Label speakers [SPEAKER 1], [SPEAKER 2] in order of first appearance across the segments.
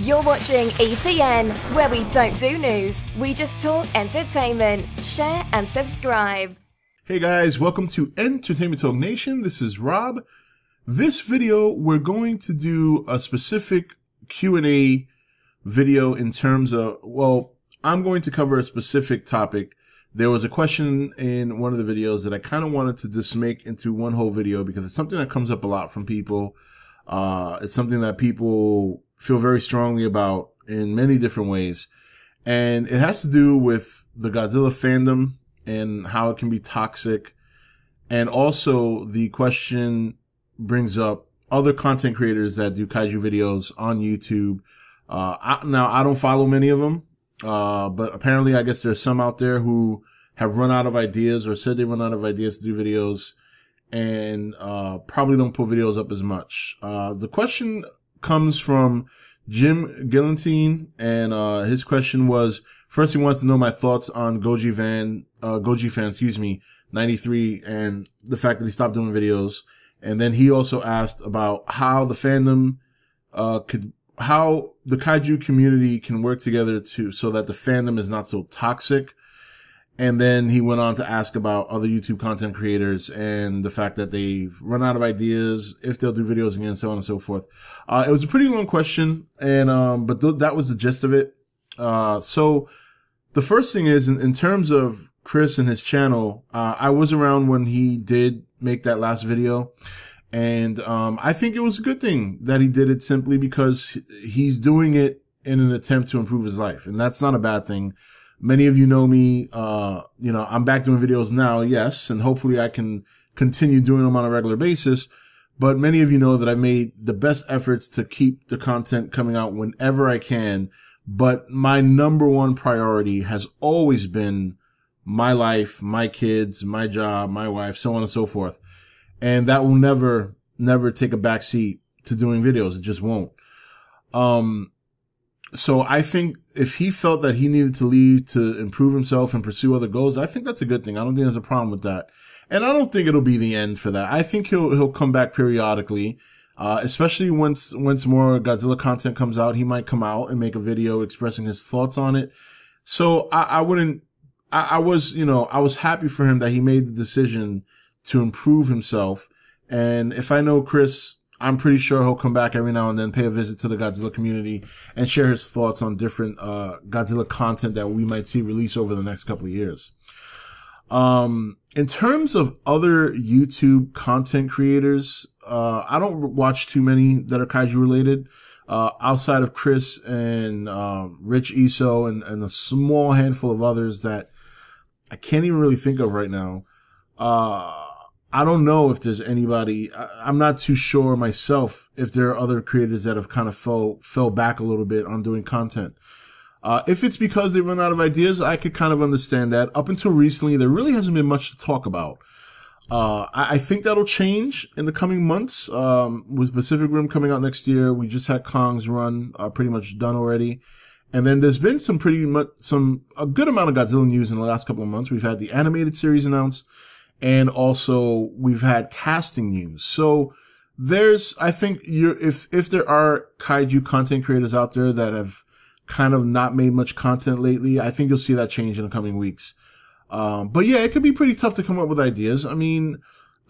[SPEAKER 1] You're watching E.T.N, where we don't do news, we just talk entertainment. Share and subscribe.
[SPEAKER 2] Hey guys, welcome to Entertainment Talk Nation. This is Rob. This video, we're going to do a specific Q&A video in terms of, well, I'm going to cover a specific topic. There was a question in one of the videos that I kind of wanted to just make into one whole video because it's something that comes up a lot from people. It's something that people feel very strongly about in many different ways. And it has to do with the Godzilla fandom and how it can be toxic. And also the question brings up other content creators that do kaiju videos on YouTube. Now, I don't follow many of them, but apparently I guess there's some out there who have run out of ideas or said they run out of ideas to do videos and probably don't put videos up as much. The question comes from Jim Gillantine, and his question was, first he wants to know my thoughts on Goji Fan, 93, and the fact that he stopped doing videos. And then he also asked about how the fandom how the kaiju community can work together so that the fandom is not so toxic. And then he went on to ask about other YouTube content creators and the fact that they've run out of ideas, if they'll do videos again, so on and so forth. It was a pretty long question, and but that was the gist of it. So the first thing is, in terms of Chris and his channel, I was around when he did make that last video, and I think it was a good thing that he did it simply because he's doing it in an attempt to improve his life, and that's not a bad thing. Many of you know me, I'm back doing videos now, yes, and hopefully I can continue doing them on a regular basis. But many of you know that I made the best efforts to keep the content coming out whenever I can. But my number one priority has always been my life, my kids, my job, my wife, so on and so forth. And that will never take a backseat to doing videos. It just won't. So I think if he felt that he needed to leave to improve himself and pursue other goals, I think that's a good thing. I don't think there's a problem with that. And I don't think it'll be the end for that. I think he'll come back periodically, especially once more Godzilla content comes out. He might come out and make a video expressing his thoughts on it. So I was happy for him that he made the decision to improve himself. And if I know Chris, I'm pretty sure he'll come back every now and then, pay a visit to the Godzilla community, and share his thoughts on different Godzilla content that we might see release over the next couple of years. In terms of other YouTube content creators, I don't watch too many that are kaiju related, outside of Chris and Rich Iso and a small handful of others that I can't even really think of right now. I don't know if there's anybody. I'm not too sure myself if there are other creators that have kind of fell back a little bit on doing content. If it's because they run out of ideas, I could kind of understand that. Up until recently, there really hasn't been much to talk about. I think that'll change in the coming months. With Pacific Rim coming out next year, we just had Kong's run pretty much done already. And then there's been a good amount of Godzilla news in the last couple of months. We've had the animated series announced. And also we've had casting news. So I think if there are kaiju content creators out there that have kind of not made much content lately, I think you'll see that change in the coming weeks. But yeah, it could be pretty tough to come up with ideas. I mean,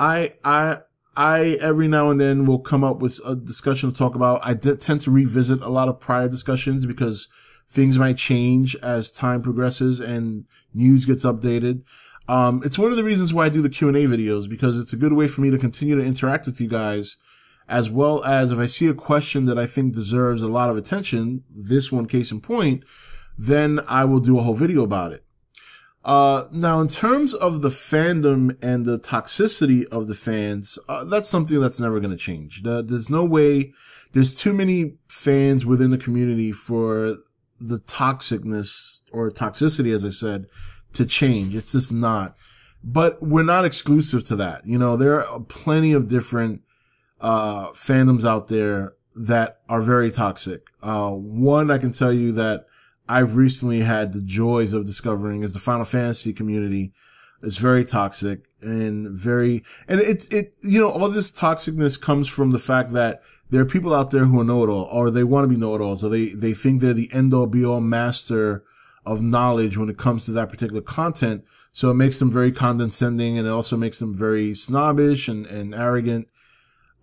[SPEAKER 2] I every now and then will come up with a discussion to talk about. I tend to revisit a lot of prior discussions because things might change as time progresses and news gets updated. It's one of the reasons why I do the Q&A videos, because it's a good way for me to continue to interact with you guys, as well as if I see a question that I think deserves a lot of attention, this one case in point, then I will do a whole video about it. Now, in terms of the fandom and the toxicity of the fans, that's something that's never going to change. There's no way, there's too many fans within the community for the toxicness or toxicity, as I said, to change. It's just not. But we're not exclusive to that. There are plenty of different fandoms out there that are very toxic. One I can tell you that I've recently had the joys of discovering is the Final Fantasy community. It's very toxic and all this toxicness comes from the fact that there are people out there who are know-it-all, or they want to be know-it-alls, or they think they're the end-all be-all master of knowledge when it comes to that particular content. So it makes them very condescending, and it also makes them very snobbish and arrogant.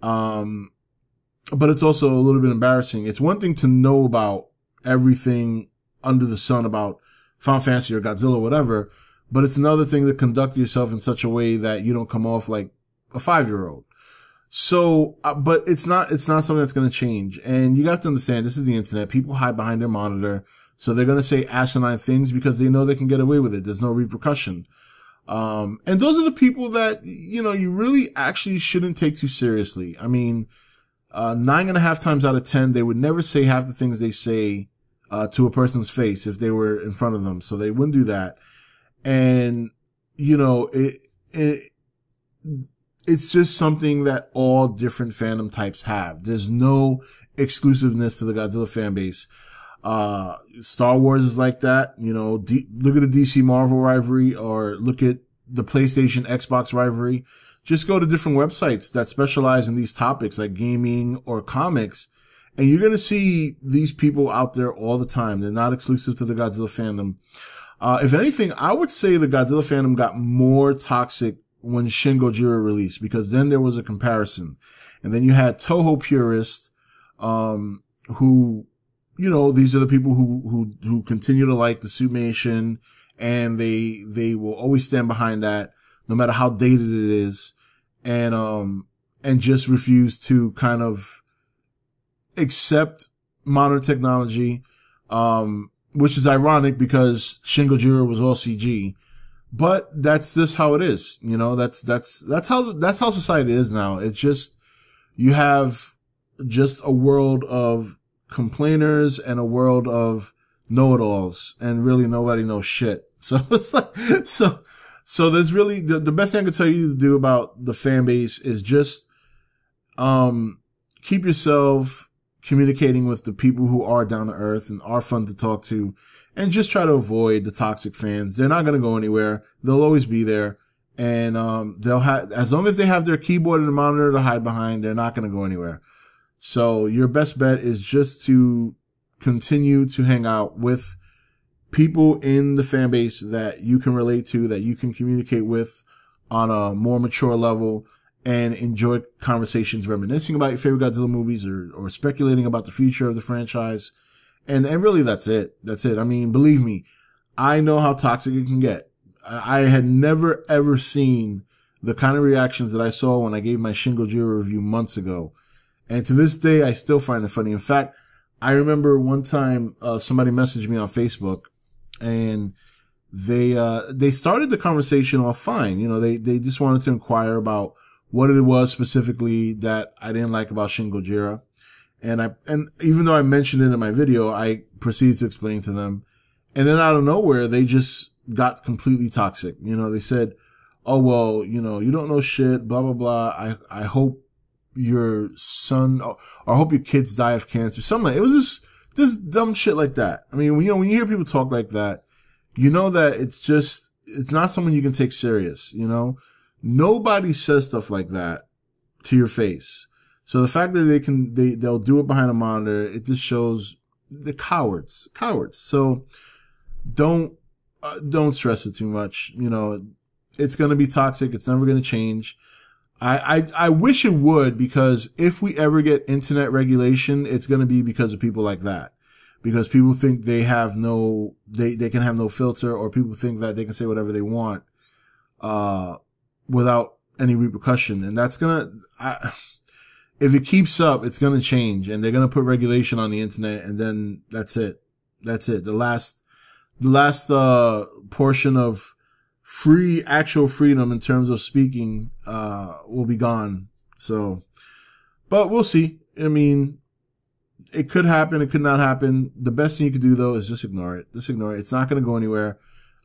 [SPEAKER 2] But it's also a little bit embarrassing. It's one thing to know about everything under the sun about Final Fantasy or Godzilla or whatever, but it's another thing to conduct yourself in such a way that you don't come off like a 5-year-old. So, but it's not something that's going to change. And you have to understand, this is the internet. People hide behind their monitor. So they're going to say asinine things because they know they can get away with it. There's no repercussion. And those are the people that, you really actually shouldn't take too seriously. I mean, 9.5 times out of 10, they would never say half the things they say, to a person's face if they were in front of them. So they wouldn't do that. And, it's just something that all different fandom types have. There's no exclusiveness to the Godzilla fan base. Star Wars is like that. Look at the DC Marvel rivalry, or look at the PlayStation Xbox rivalry. Just go to different websites that specialize in these topics like gaming or comics, and you're going to see these people out there all the time. They're not exclusive to the Godzilla fandom. If anything, I would say the Godzilla fandom got more toxic when Shin Gojira released, because then there was a comparison. And then you had Toho purists, who, these are the people who continue to like the Suitmation, and they will always stand behind that, no matter how dated it is, and just refuse to kind of accept modern technology, which is ironic because Shin Gojira was all CG. But that's just how it is. That's how society is now. It's just, you have just a world of complainers and a world of know-it-alls, and really nobody knows shit. So it's like, so there's really, the best thing I can tell you to do about the fan base is just, keep yourself communicating with the people who are down to earth and are fun to talk to, and just try to avoid the toxic fans. They're not going to go anywhere. They'll always be there. And, they'll have, as long as they have their keyboard and monitor to hide behind, they're not going to go anywhere. So your best bet is just to continue to hang out with people in the fan base that you can relate to, that you can communicate with on a more mature level, and enjoy conversations reminiscing about your favorite Godzilla movies, or speculating about the future of the franchise. And really that's it. That's it. I mean, believe me, I know how toxic it can get. I had never ever seen the kind of reactions that I saw when I gave my Shin Gojira review months ago. And to this day, I still find it funny. In fact, I remember one time, somebody messaged me on Facebook, and they started the conversation off fine. They just wanted to inquire about what it was specifically that I didn't like about Shin Gojira. And even though I mentioned it in my video, I proceeded to explain to them. And then out of nowhere, they just got completely toxic. They said, oh, well, you don't know shit, blah, blah, blah. I hope your son, or I hope your kids die of cancer. Something like, it was just dumb shit like that. I mean, when you hear people talk like that, that it's not someone you can take serious, Nobody says stuff like that to your face. So the fact that they'll do it behind a monitor, it just shows they're cowards. So don't stress it too much. It's going to be toxic. It's never going to change. I wish it would, because if we ever get internet regulation, it's going to be because of people like that. Because people think they can have no filter, or people think that they can say whatever they want, without any repercussion. And that's if it keeps up, it's going to change, and they're going to put regulation on the internet, and then that's it. The last portion of actual freedom in terms of speaking, will be gone. So, but we'll see. I mean, it could happen. It could not happen. The best thing you could do, though, is just ignore it. It's not going to go anywhere.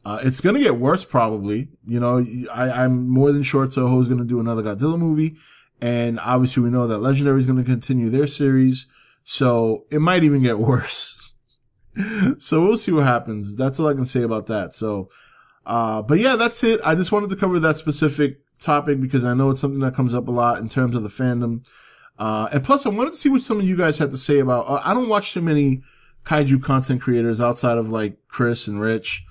[SPEAKER 2] It's going to get worse, probably. I'm more than sure Toho is going to do another Godzilla movie. And obviously we know that Legendary is going to continue their series. So it might even get worse. So we'll see what happens. That's all I can say about that. So, but yeah, that's it. I just wanted to cover that specific topic because I know it's something that comes up a lot in terms of the fandom. And plus, I wanted to see what some of you guys had to say about. I don't watch too many kaiju content creators outside of like Chris and Rich.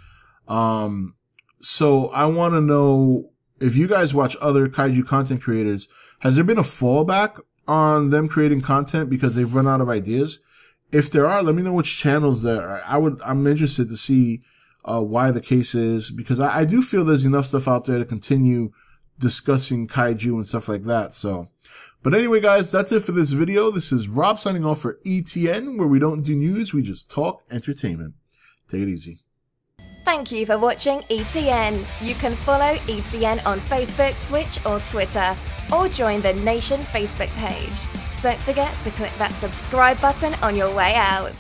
[SPEAKER 2] So I want to know if you guys watch other kaiju content creators. Has there been a fallback on them creating content because they've run out of ideas? If there are, let me know which channels there are. I'm interested to see why the case is, because I do feel there's enough stuff out there to continue discussing kaiju and stuff like that. So, but anyway, guys, that's it for this video. This is Rob signing off for E.T.N, where we don't do news, we just talk entertainment. Take it easy.
[SPEAKER 1] Thank you for watching E.T.N. You can follow E.T.N on Facebook, Twitch or Twitter, or join the Nation Facebook page. Don't forget to click that subscribe button on your way out.